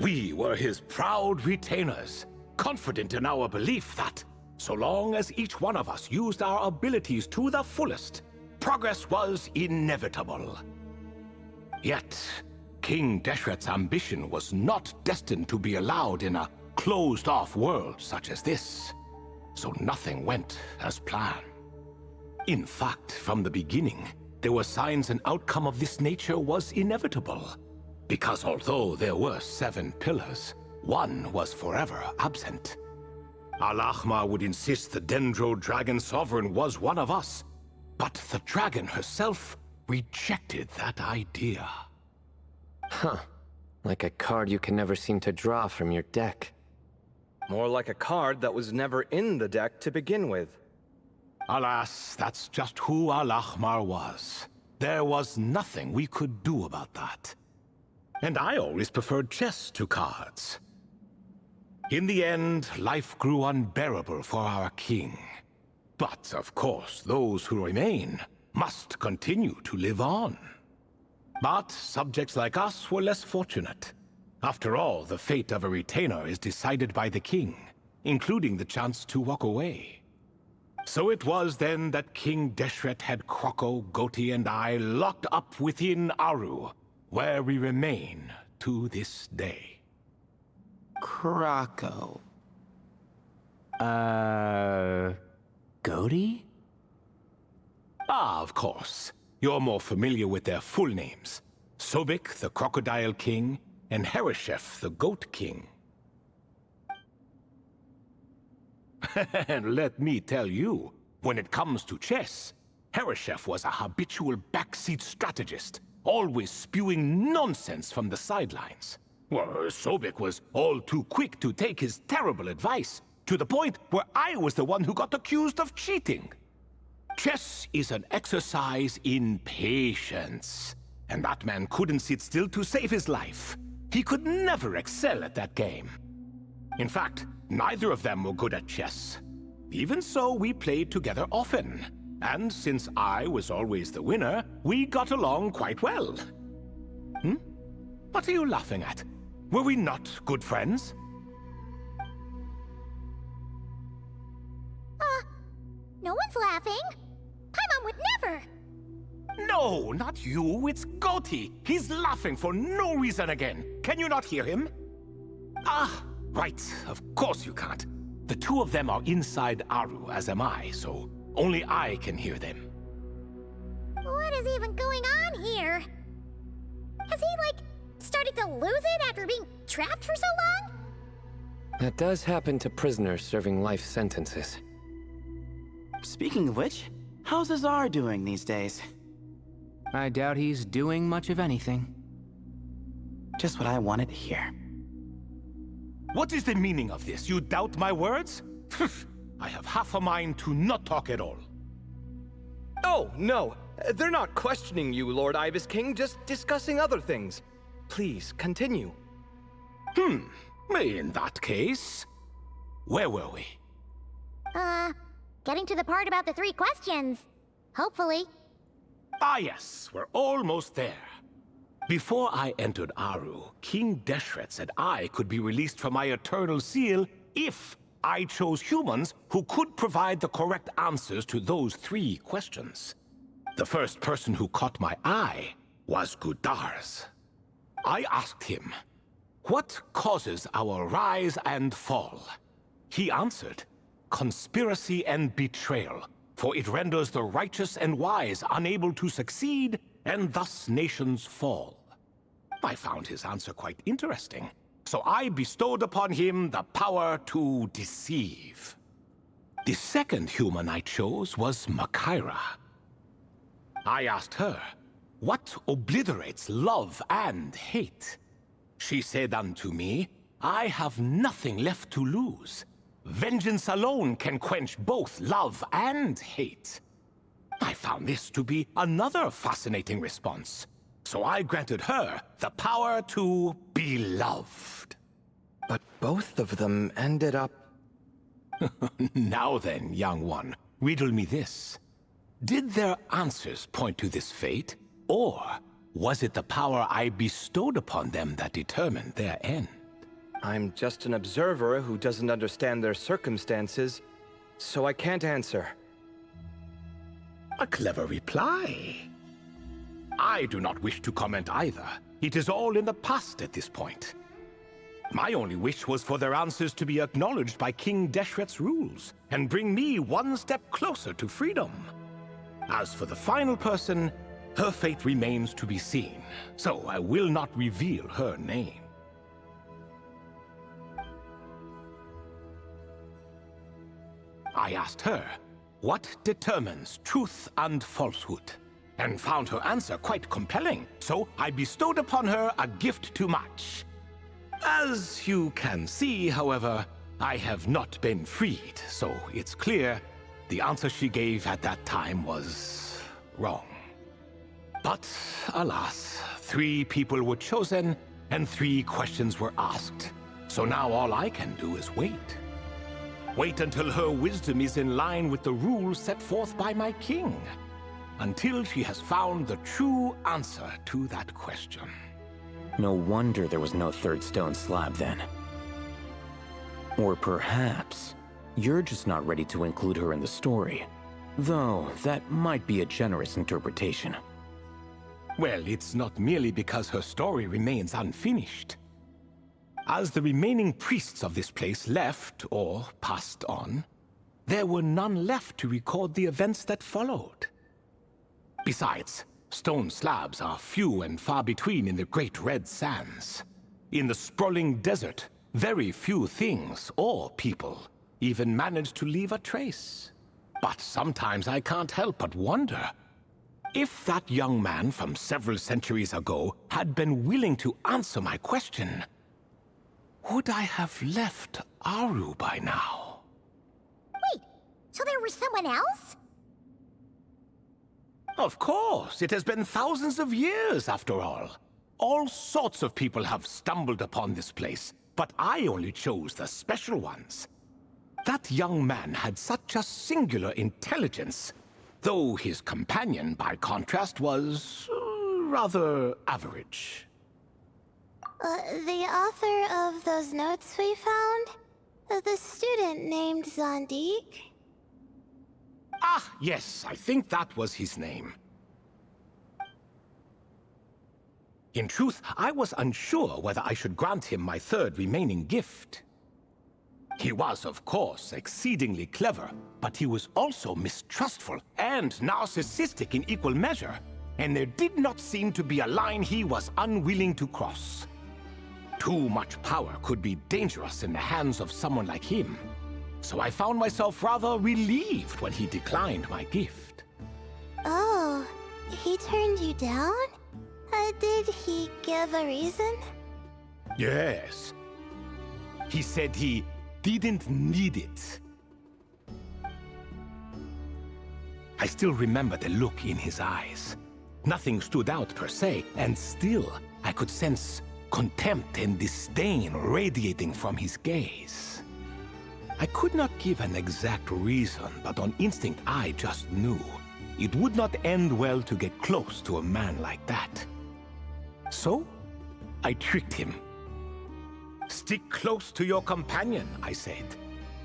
We were his proud retainers, confident in our belief that, so long as each one of us used our abilities to the fullest, progress was inevitable. Yet, King Deshret's ambition was not destined to be allowed in a closed-off world such as this, so nothing went as planned. In fact, from the beginning, there were signs an outcome of this nature was inevitable, because although there were 7 pillars, 1 was forever absent. Al-Ahmar would insist the Dendro Dragon Sovereign was one of us, but the dragon herself rejected that idea. Huh. Like a card you can never seem to draw from your deck. More like a card that was never in the deck to begin with. Alas, that's just who Al-Ahmar was. There was nothing we could do about that. And I always preferred chess to cards. In the end, life grew unbearable for our king. But, of course, those who remain must continue to live on. But subjects like us were less fortunate. After all, the fate of a retainer is decided by the king, including the chance to walk away. So it was then that King Deshret had Kroko, Goti, and I locked up within Aru, where we remain to this day. Krako. Goti? Ah, of course. You're more familiar with their full names. Sobek, the Crocodile King, and Hereshef, the Goat King. And let me tell you, when it comes to chess, Hereshef was a habitual backseat strategist, always spewing nonsense from the sidelines. Well, Sobek was all too quick to take his terrible advice, to the point where I was the one who got accused of cheating. Chess is an exercise in patience, and that man couldn't sit still to save his life. He could never excel at that game. In fact, neither of them were good at chess. Even so, we played together often, and since I was always the winner, we got along quite well. What are you laughing at? Were we not good friends? No, one's laughing. Paimon would never. No, not you. It's Goti. He's laughing for no reason again. Can you not hear him? Ah, right. Of course you can't. The two of them are inside Aru, as am I, so only I can hear them. What is even going on here? Has he, like, started to lose it after being trapped for so long? That does happen to prisoners serving life sentences. Speaking of which, how's Azar doing these days? I doubt he's doing much of anything. Just what I wanted to hear. What is the meaning of this? You doubt my words? I have half a mind to not talk at all. Oh, no. They're not questioning you, Lord Ibis King, just discussing other things. Please, continue. In that case, where were we? Getting to the part about the 3 questions. Hopefully. Ah yes, we're almost there. Before I entered Aru, King Deshret said I could be released from my eternal seal if I chose humans who could provide the correct answers to those 3 questions. The first person who caught my eye was Gudars. I asked him, what causes our rise and fall? He answered, conspiracy and betrayal, for it renders the righteous and wise unable to succeed, and thus nations fall. I found his answer quite interesting, so I bestowed upon him the power to deceive. The second human I chose was Makaira. I asked her, what obliterates love and hate? She said unto me, I have nothing left to lose. Vengeance alone can quench both love and hate. I found this to be another fascinating response, so I granted her the power to be loved. But both of them ended up... Now then, young one, riddle me this. Did their answers point to this fate, or was it the power I bestowed upon them that determined their end? I'm just an observer who doesn't understand their circumstances, so I can't answer. A clever reply. I do not wish to comment either. It is all in the past at this point. My only wish was for their answers to be acknowledged by King Deshret's rules, and bring me one step closer to freedom. As for the final person, her fate remains to be seen, so I will not reveal her name. I asked her, what determines truth and falsehood? And found her answer quite compelling, so I bestowed upon her a gift to match. As you can see, however, I have not been freed, so it's clear the answer she gave at that time was wrong. But alas, 3 people were chosen and 3 questions were asked, so now all I can do is wait. Wait until her wisdom is in line with the rules set forth by my king. Until she has found the true answer to that question. No wonder there was no 3rd stone slab then. Or perhaps you're just not ready to include her in the story. Though, that might be a generous interpretation. Well, it's not merely because her story remains unfinished. As the remaining priests of this place left, or passed on, there were none left to record the events that followed. Besides, stone slabs are few and far between in the Great Red Sands. In the sprawling desert, very few things or people even manage to leave a trace. But sometimes I can't help but wonder, if that young man from several centuries ago had been willing to answer my question, would I have left Aru by now? Wait, so there was someone else? Of course, it has been thousands of years after all. All sorts of people have stumbled upon this place, but I only chose the special ones. That young man had such a singular intelligence, though his companion, by contrast, was rather average. The author of those notes we found? The student named Zondik? Ah, yes, I think that was his name. In truth, I was unsure whether I should grant him my third remaining gift. He was, of course, exceedingly clever, but he was also mistrustful and narcissistic in equal measure, and there did not seem to be a line he was unwilling to cross. Too much power could be dangerous in the hands of someone like him, so I found myself rather relieved when he declined my gift. Oh, he turned you down? Did he give a reason? Yes. He said he didn't need it. I still remember the look in his eyes. Nothing stood out per se, and still I could sense contempt and disdain radiating from his gaze. I could not give an exact reason, but on instinct I just knew it would not end well to get close to a man like that. So, I tricked him. Stick close to your companion, I said.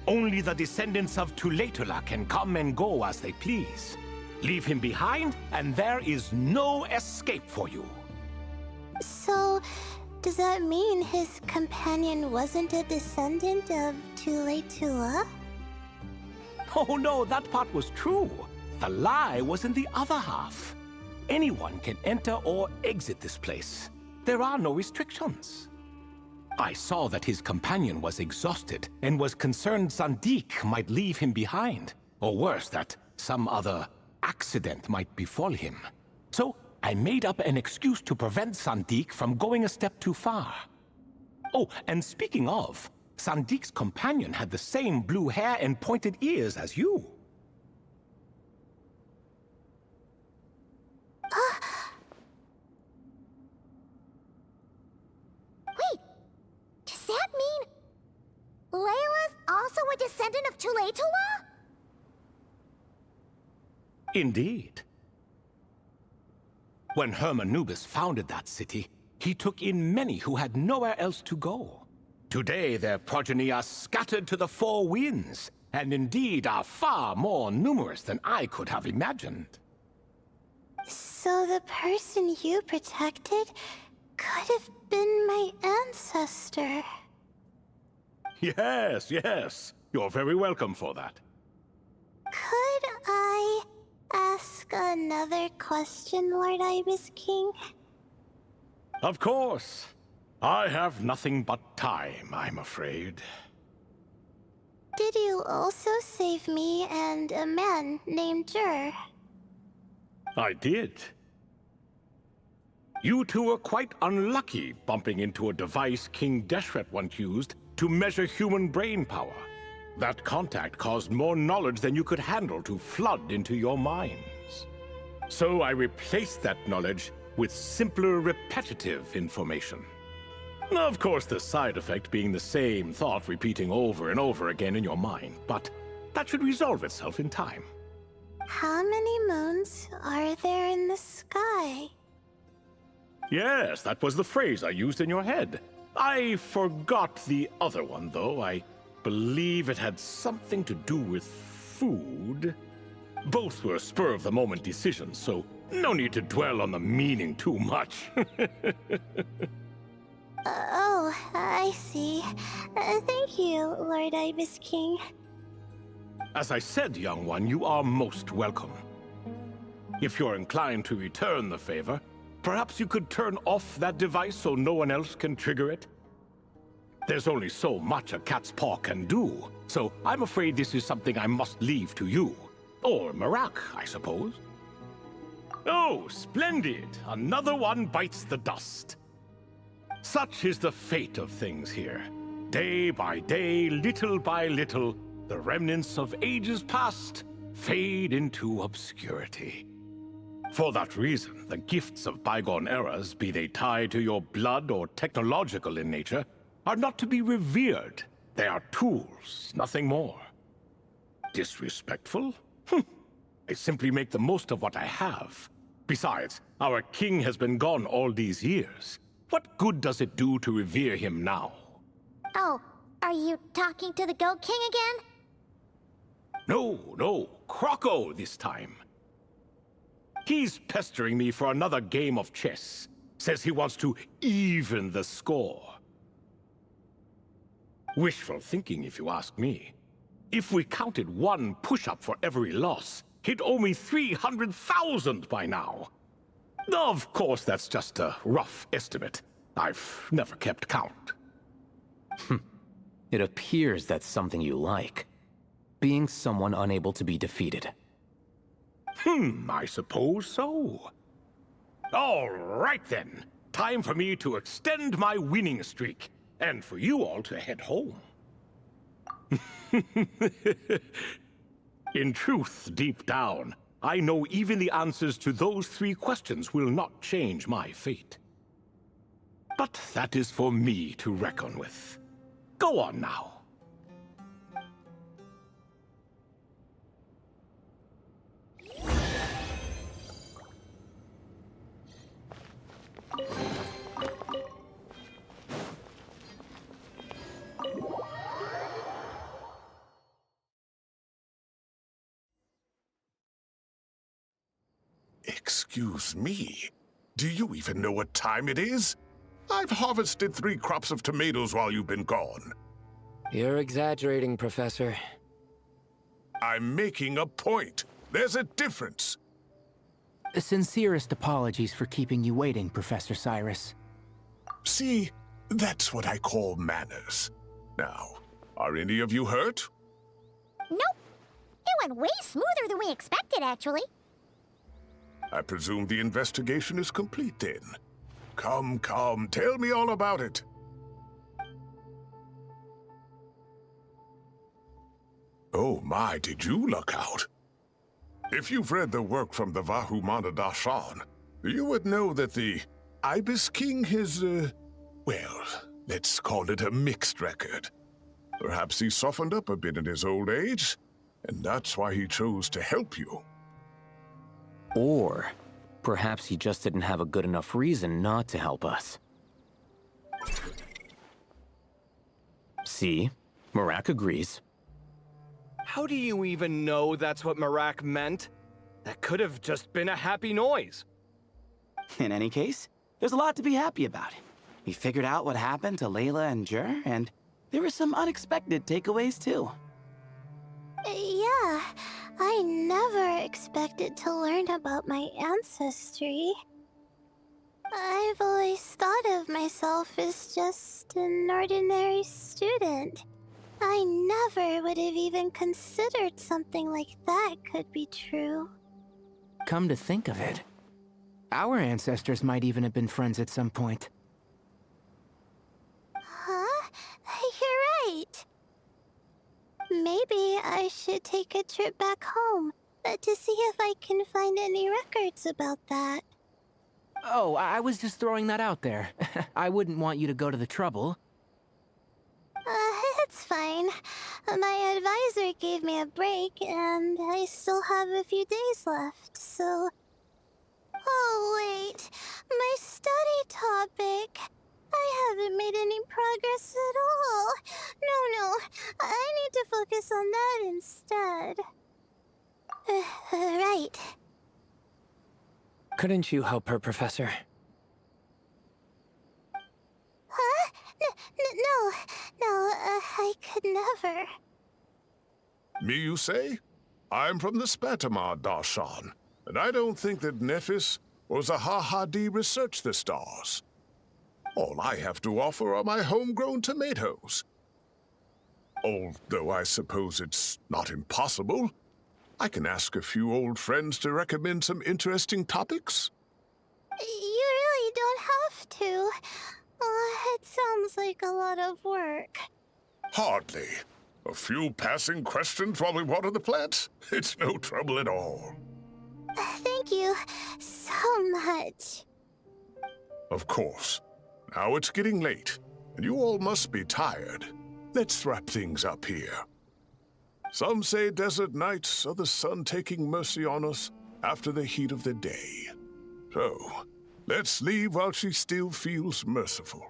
Only the descendants of Tulatula can come and go as they please. Leave him behind, and there is no escape for you. So, does that mean his companion wasn't a descendant of Tulatula? Oh no, that part was true. The lie was in the other half. Anyone can enter or exit this place. There are no restrictions. I saw that his companion was exhausted and was concerned Zandik might leave him behind, or worse, that some other accident might befall him. So I made up an excuse to prevent Zandik from going a step too far. Oh, and speaking of, Sandik's companion had the same blue hair and pointed ears as you. Wait, does that mean Layla's also a descendant of Tulatula? Indeed. When Hermanubis founded that city, he took in many who had nowhere else to go. Today, their progeny are scattered to the four winds, and indeed are far more numerous than I could have imagined. So the person you protected could have been my ancestor. Yes, yes. You're very welcome for that. Could I ask another question, Lord Ibis King? Of course. I have nothing but time, I'm afraid. Did you also save me and a man named Jur? I did. You two were quite unlucky bumping into a device King Deshret once used to measure human brain power. That contact caused more knowledge than you could handle to flood into your minds. So I replaced that knowledge with simpler, repetitive information. Of course, the side effect being the same thought repeating over and over again in your mind, but that should resolve itself in time. How many moons are there in the sky? Yes, that was the phrase I used in your head. I forgot the other one, though. I believe it had something to do with food. Both were spur-of-the-moment decisions, so no need to dwell on the meaning too much. Oh, I see. Thank you, Lord Ibis King. As I said, young one, you are most welcome. If you're inclined to return the favor, perhaps you could turn off that device so no one else can trigger it? There's only so much a cat's paw can do, so I'm afraid this is something I must leave to you. Or Marak, I suppose. Oh, splendid! Another one bites the dust. Such is the fate of things here. Day by day, little by little, the remnants of ages past fade into obscurity. For that reason, the gifts of bygone eras, be they tied to your blood or technological in nature, are not to be revered. They are tools, nothing more. Disrespectful? I simply make the most of what I have. Besides, our king has been gone all these years. What good does it do to revere him now? Oh, are you talking to the Goat King again? No, Croco this time. He's pestering me for another game of chess. Says he wants to even the score. Wishful thinking, if you ask me. If we counted one push-up for every loss, he'd owe me 300,000 by now. Of course, that's just a rough estimate. I've never kept count. It appears that's something you like. Being someone unable to be defeated. I suppose so. All right then. Time for me to extend my winning streak, and for you all to head home. In truth, deep down, I know even the answers to those 3 questions will not change my fate. But that is for me to reckon with. Go on now. Excuse me, do you even know what time it is? I've harvested 3 crops of tomatoes while you've been gone. You're exaggerating, Professor. I'm making a point. There's a difference. Sincerest apologies for keeping you waiting, Professor Cyrus. See, that's what I call manners. Now, are any of you hurt? Nope. It went way smoother than we expected, actually. I presume the investigation is complete then. Come, tell me all about it. Oh my, did you luck out? If you've read the work from the Vahumana Darshan, you would know that the Ibis King has, well, let's call it a mixed record. Perhaps he softened up a bit in his old age, and that's why he chose to help you. Or perhaps he just didn't have a good enough reason not to help us. See? Marak agrees. How do you even know that's what Marak meant? That could have just been a happy noise. In any case, there's a lot to be happy about. We figured out what happened to Layla and Jur, and there were some unexpected takeaways too. Yeah, I never expected to learn about my ancestry. I've always thought of myself as just an ordinary student. I never would have even considered something like that could be true. Come to think of it, our ancestors might even have been friends at some point. Huh? You're right. Maybe I should take a trip back home to see if I can find any records about that. Oh, I was just throwing that out there. I wouldn't want you to go to the trouble. It's fine. My advisor gave me a break, and I still have a few days left, so... Oh, wait. My study topic. I haven't made any progress at all. No. I need to focus on that instead. Right. Couldn't you help her, Professor? Huh? No, I could never. Me, you say? I'm from the Spatamar Darshan, and I don't think that Nephis or Zahahadi researched the stars. All I have to offer are my homegrown tomatoes. Although I suppose it's not impossible. I can ask a few old friends to recommend some interesting topics. You really don't have to. It sounds like a lot of work. Hardly. A few passing questions while we water the plants? It's no trouble at all. Thank you so much. Of course. Now it's getting late, and you all must be tired. Let's wrap things up here. Some say desert nights are the sun taking mercy on us after the heat of the day. So, let's leave while she still feels merciful.